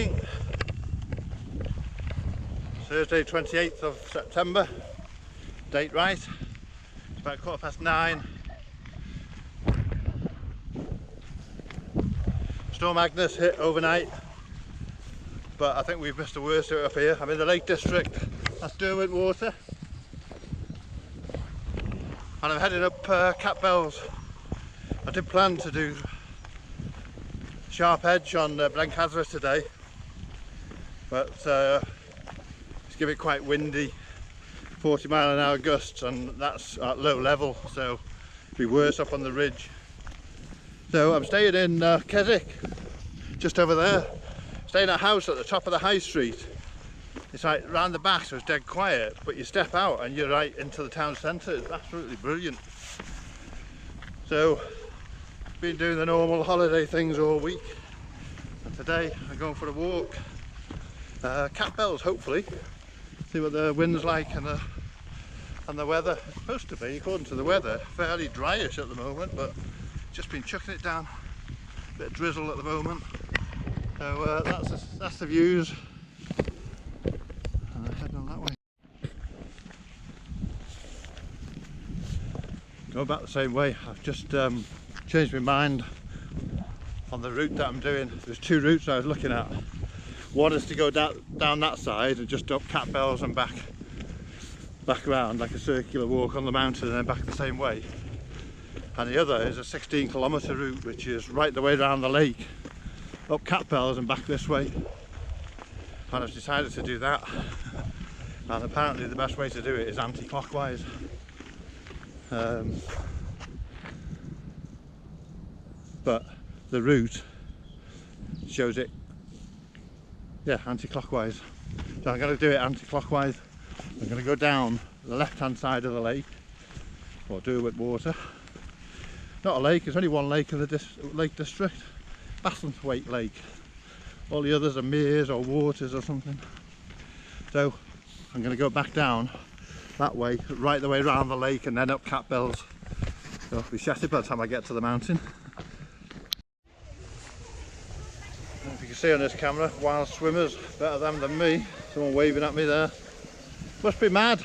morning, Thursday 28th of September, date right, it's about 9:15. Storm Agnes hit overnight, but I think we've missed the worst of it up here. I'm in the Lake District, that's Derwent Water, and I'm heading up Catbells. I did plan to do Sharp Edge on Blencathra today, but it's giving it quite windy, 40-mile-an-hour gusts, and that's at low level, so it'll be worse up on the ridge. So I'm staying in Keswick, just over there, staying at a house at the top of the high street. It's like round the back, so it's dead quiet, but you step out and you're right into the town centre. It's absolutely brilliant. So been doing the normal holiday things all week, and today I'm going for a walk. Catbells, hopefully. See what the wind's like and the weather. It's supposed to be, according to the weather, fairly dryish at the moment, but just been chucking it down. A bit of drizzle at the moment. So that's the views. And I'm heading on that way. Going back the same way. I've just changed my mind on the route that I'm doing. There's two routes I was looking at. One is to go down that side and just up Catbells and back around, like a circular walk on the mountain and then back the same way. And the other is a 16-kilometre route, which is right the way around the lake, up Catbells and back this way. And I've decided to do that. And apparently the best way to do it is anti-clockwise. But the route shows it, yeah, anti-clockwise. So I'm going to do it anti-clockwise. I'm going to go down the left-hand side of the lake, or Derwent Water. Not a lake, there's only one lake in the Lake District, Bassenthwaite Lake. All the others are meres or waters or something. So I'm going to go back down that way, right the way around the lake, and then up Catbells. So I'll be shattered by the time I get to the mountain. If you can see on this camera, wild swimmers, better them than me. Someone waving at me there. Must be mad.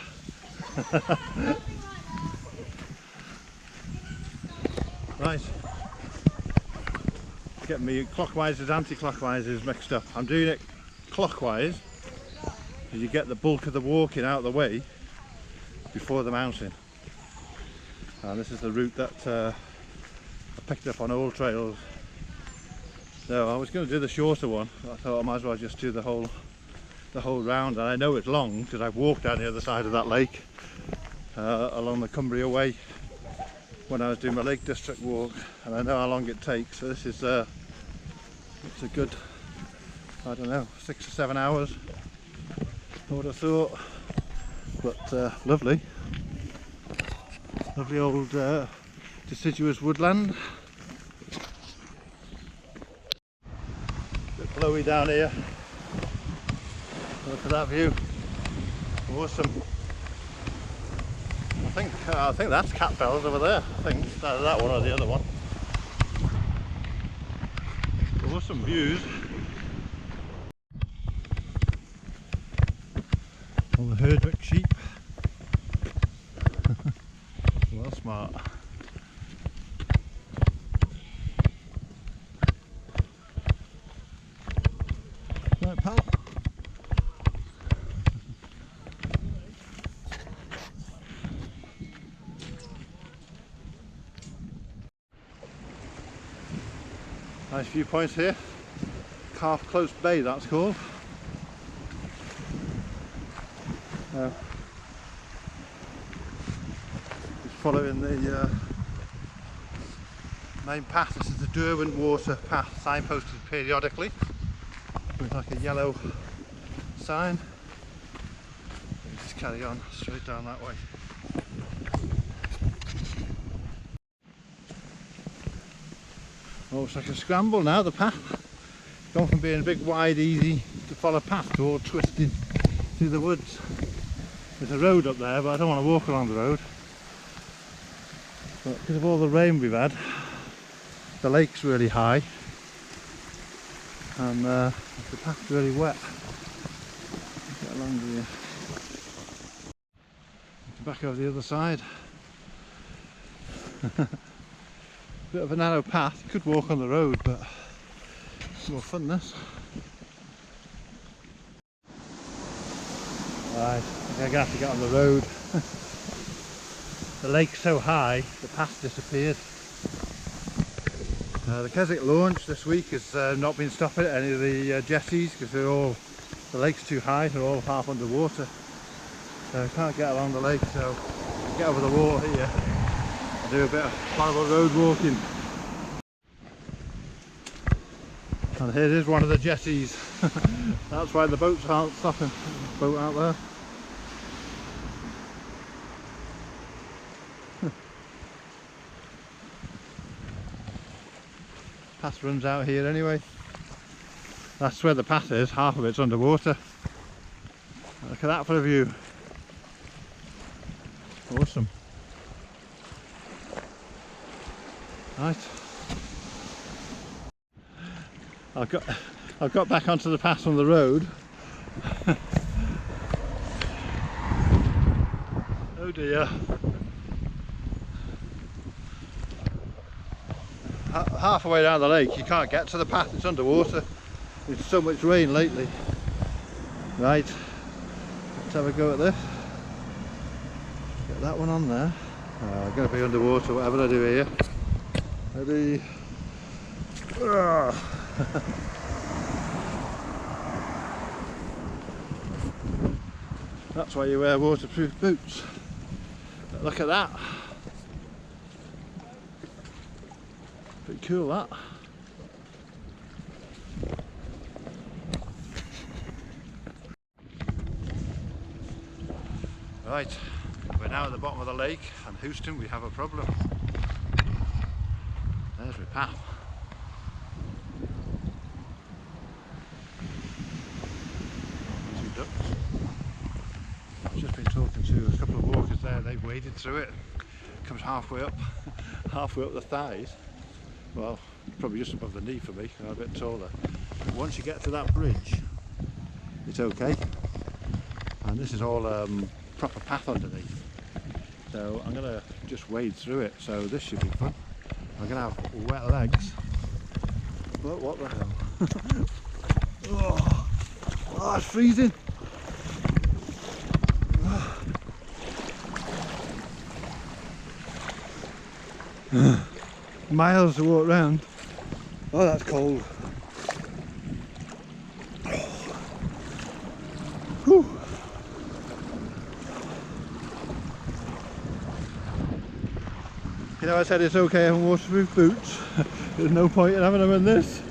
Right. Getting me clockwise and anti-clockwise is mixed up. I'm doing it clockwise, so you get the bulk of the walking out of the way before the mountain. And this is the route that I picked up on Old Trails. So I was going to do the shorter one, but I thought I might as well just do the whole round. And I know it's long because I've walked down the other side of that lake along the Cumbria Way when I was doing my Lake District walk, and I know how long it takes. So this is it's a good, I don't know, 6 or 7 hours, I would have thought. But lovely old deciduous woodland. Bit blowy down here. Look at that view. Awesome. I think that's Catbells over there. I think either that one or the other one. Awesome views. All the Herdwick sheep. Well smart. Right, pal. Nice viewpoints here. Calf Close Bay, that's called. Just following the main path. This is the Derwent Water path, signposted periodically with like a yellow sign. You just carry on straight down that way. Oh, it's like a scramble now, the path. Gone from being a big, wide, easy to follow path to all twisted through the woods. There's a road up there, but I don't want to walk along the road. But because of all the rain we've had, the lake's really high. and the path's really wet. Get along here. Back over the other side. Bit of a narrow path. You could walk on the road, but it's more fun this. Right, I think I'm going to have to get on the road. The lake's so high, the path disappeared. The Keswick launch this week has not been stopping at any of the jetties because the lake's too high, they're all half underwater. So I can't get along the lake, so I get over the wall here and do a bit of horrible road walking. And here is one of the jetties. That's why the boats aren't stopping. Boat out there. Path runs out here anyway. That's where the path is, half of it's underwater. Look at that for a view. Awesome. Right. I've got back onto the path on the road. Oh dear. Halfway down the lake you can't get to the path, it's underwater. There's so much rain lately. Right, let's have a go at this. Get that one on there. I'm going to be underwater whatever I do here. Ready? That's why you wear waterproof boots. But look at that. Pretty cool that. Right, we're now at the bottom of the lake, and Houston, we have a problem. There's my path. Two ducks. I've just been talking to a couple of walkers there, they've waded through it. Comes halfway up the thighs. Well, probably just above the knee for me, I'm a bit taller. But once you get to that bridge, it's okay. And this is all proper path underneath. So I'm going to just wade through it, so this should be fun. I'm going to have wet legs. But what the hell? Oh, it's freezing. Miles to walk round. Oh, that's cold. Whew. You know, I said it's okay having waterproof boots. There's no point in having them in this.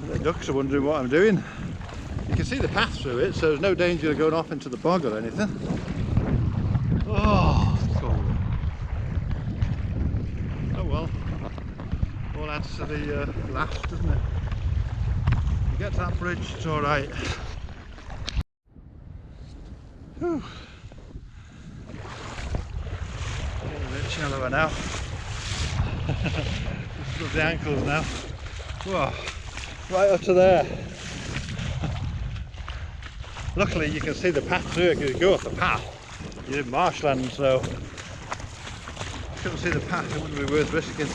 The ducks are wondering what I'm doing. You can see the path through it, so there's no danger of going off into the bog or anything. Oh, it's cold. Oh well, all adds to the laugh, doesn't it? You get to that bridge, it's alright. Whew. Getting a bit shallower now. Just got the ankles now. Whoa, right up to there. Luckily you can see the path through it, because you go off the path, you're in marshland, so if you couldn't see the path, it wouldn't be worth risking.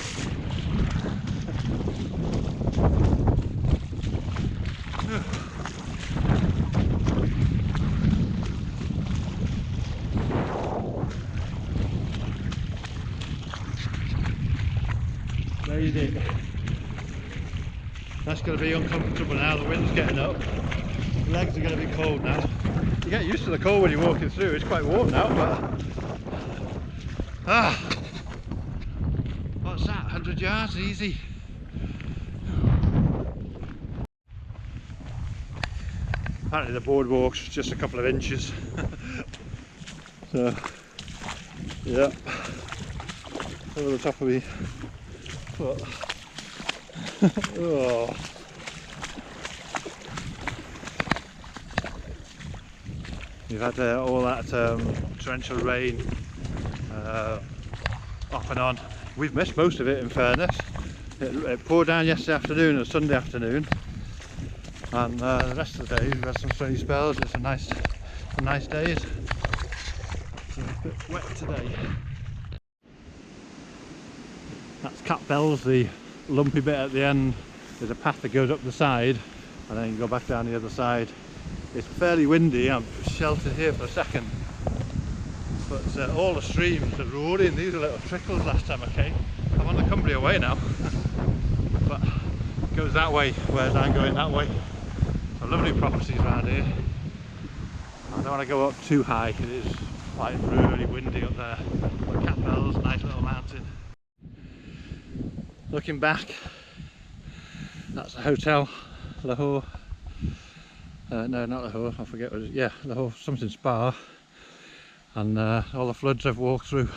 There you did. That's going to be uncomfortable now, the wind's getting up. The legs are going to be cold now. You get used to the cold when you're walking through, it's quite warm now, but... What's that, 100 yards? Easy. Apparently the boardwalk's just a couple of inches. So, yeah. Over the top of me. But, oh. We've had all that torrential rain off and on. We've missed most of it in fairness, It poured down yesterday afternoon and Sunday afternoon, and the rest of the days we've had some sunny spells. It's some nice days. So it's a bit wet today. That's Catbells, the lumpy bit at the end. There's a path that goes up the side and then you go back down the other side. It's fairly windy. I'm sheltered here for a second, but all the streams are roaring. These are little trickles last time I came. I'm on the Cumbria way now, but it goes that way, whereas I'm going that way. So lovely properties around here. I don't want to go up too high because it is like really windy up there. But Catbells, nice little mountain. Looking back, that's a hotel, Lahore. No, not Lahore, I forget what it is. Yeah, Lahore, something spa. And all the floods I've walked through.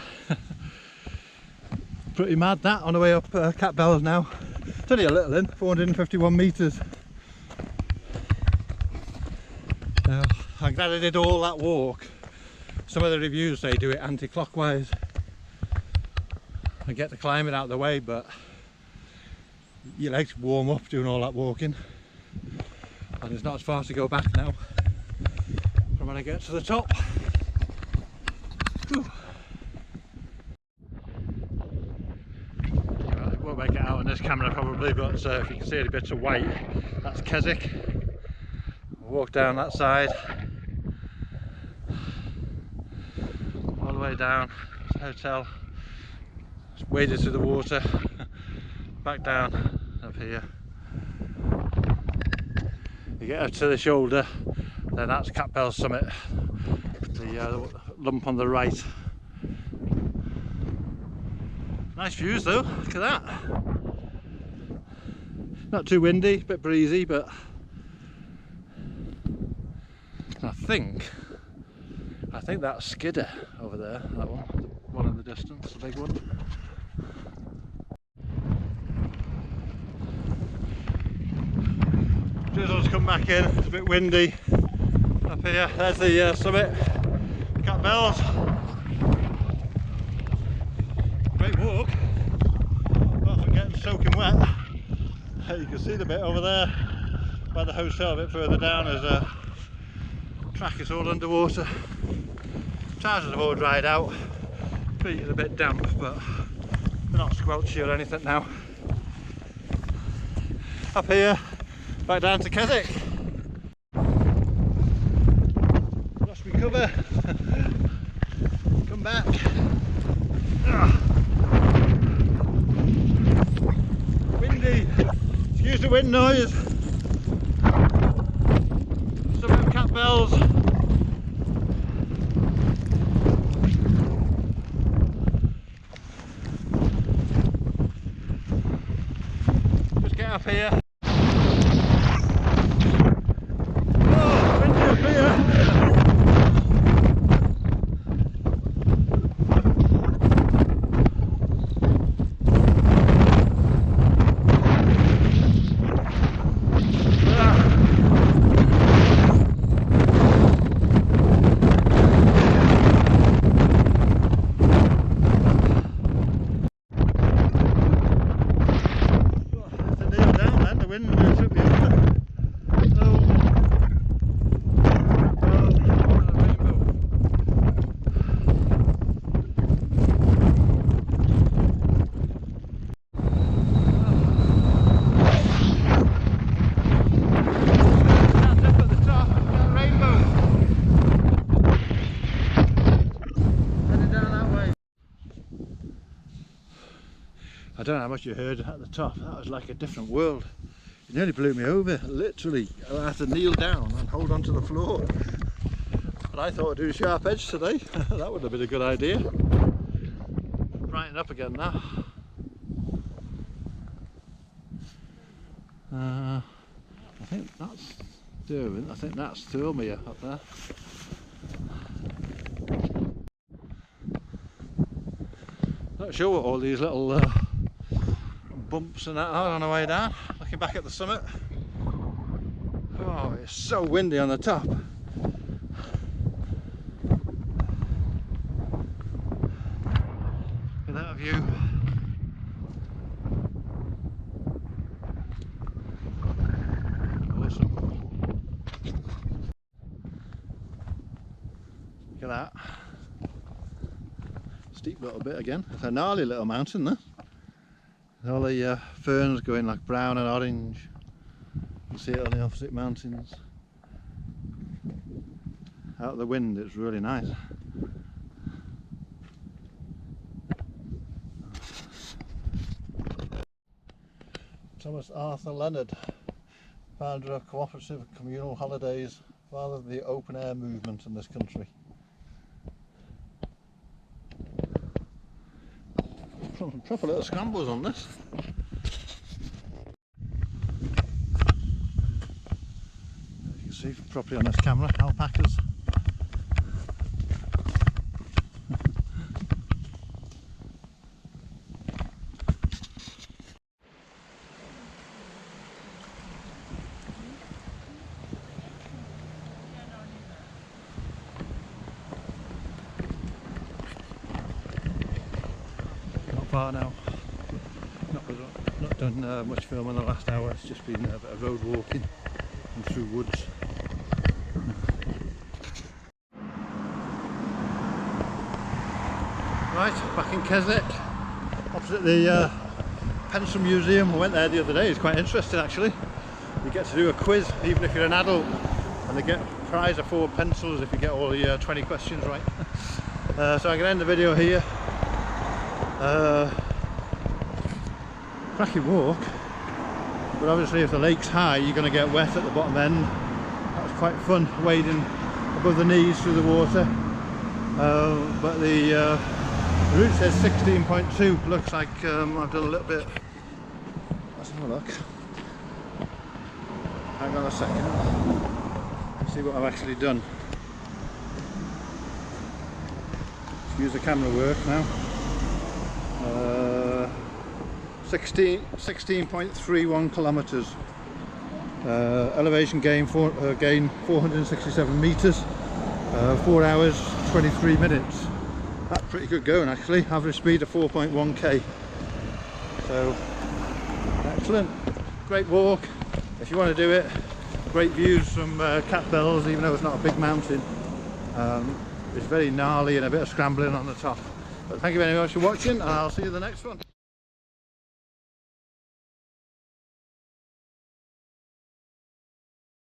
Pretty mad that, on the way up Catbells now. It's only a little in, 451 metres. I'm glad I did all that walk. Some of the reviews say do it anti-clockwise. I get to climb it out of the way, but your legs warm up doing all that walking. And there's not as far to go back now from when I get to the top. Whew. I won't make it out on this camera probably, but if you can see any bits of white, that's Keswick. Walk down that side, all the way down to the hotel, just waded through the water, back down up here. You get up to the shoulder, then that's Catbells summit, the lump on the right. Nice views though, look at that. Not too windy, a bit breezy, but I think that's Skidder over there, that one in the distance, the big one. Drizzle's come back in, it's a bit windy up here. There's the summit, Catbells. Great walk, apart from getting soaking wet. You can see the bit over there by the hotel, a bit further down, as a track is all underwater. Trousers have all dried out, feet are a bit damp, but they're not squelchy or anything now. Up here, back down to Keswick. Lost my cover. Come back. Windy. Excuse the wind noise. Some of Catbells. Just get up here. I don't know how much you heard at the top. That was like a different world. It nearly blew me over, literally. I had to kneel down and hold on to the floor. But I thought I'd do a sharp edge today. That would have been a good idea. Brighten up again now. I think that's Derwent. I think that's Thurmere up there. Not sure what all these little bumps and that are on the way down. Looking back at the summit. Oh, it's so windy on the top. Look at that view. awesome. Look at that. Steep little bit again. It's a gnarly little mountain there. All the ferns going like brown and orange. You see it on the opposite mountains. Out of the wind it's really nice. Thomas Arthur Leonard, founder of cooperative communal holidays, father of the open air movement in this country. Proper little scrambles on this. You can see properly on this camera, alpacas. Far now. Not done much film in the last hour. It's just been a bit of road walking and through woods. Right, back in Keswick, opposite the Pencil Museum. I went there the other day. It's quite interesting actually. You get to do a quiz even if you're an adult, and they get a prize of 4 pencils if you get all the 20 questions right. So I'm going to end the video here. Cracking walk, but obviously if the lake's high you're going to get wet at the bottom end. That was quite fun, wading above the knees through the water, but the route says 16.2. Looks like I've done a little bit. Let's have a look. Hang on a second, let's see what I've actually done. Use the camera work now. 16.31 kilometres. Elevation gain 467 metres. 4 hours 23 minutes. That's pretty good going actually. Average speed of 4.1k. So excellent. Great walk. If you want to do it. Great views from Catbells, even though it's not a big mountain. It's very gnarly and a bit of scrambling on the top. But thank you very much for watching, and I'll see you in the next one.